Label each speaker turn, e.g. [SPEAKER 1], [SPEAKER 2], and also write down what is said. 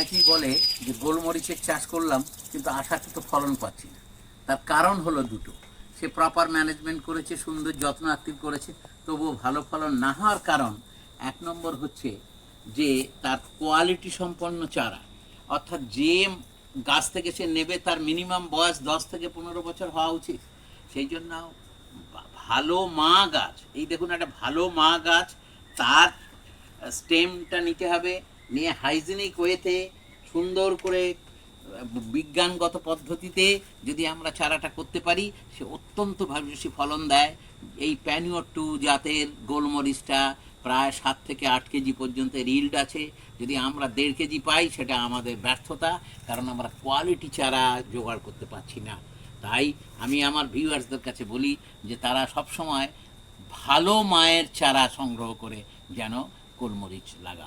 [SPEAKER 1] অনেকেই বলে যে গোলমরিচের চাষ করলাম কিন্তু আশাকৃত ফলন পাচ্ছি না। তার কারণ হলো দুটো। সে প্রপার ম্যানেজমেন্ট করেছে, সুন্দর যত্ন আত্তির করেছে, তবুও ভালো ফলন না হওয়ার কারণ এক নম্বর হচ্ছে যে তার কোয়ালিটি সম্পন্ন চারা, অর্থাৎ যে গাছ থেকে সে নেবে তার মিনিমাম বয়স 10 থেকে 15 বছর হওয়া উচিত। সেই জন্য ভালো মা গাছ, এই দেখুন একটা ভালো মা গাছ, তার স্টেমটা নিতে হবে, নিয়ে হাইজিনিক ওয়েতে সুন্দর করে বিজ্ঞানগত পদ্ধতিতে যদি আমরা চারাটা করতে পারি, সে অত্যন্ত বেশি ফলন দেয়। এই প্যানিওর 2 জাতের গোলমরিচটা প্রায় 7 থেকে 8 কেজি পর্যন্ত রিল্ড আছে। যদি আমরা 1.5 কেজি পাই সেটা আমাদের ব্যর্থতা, কারণ আমরা কোয়ালিটি চারা জোগাড় করতে পারছি না। তাই আমি আমার ভিউয়ার্সদের কাছে বলি যে তারা সবসময় ভালো মায়ের চারা সংগ্রহ করে যেন গোলমরিচ লাগান।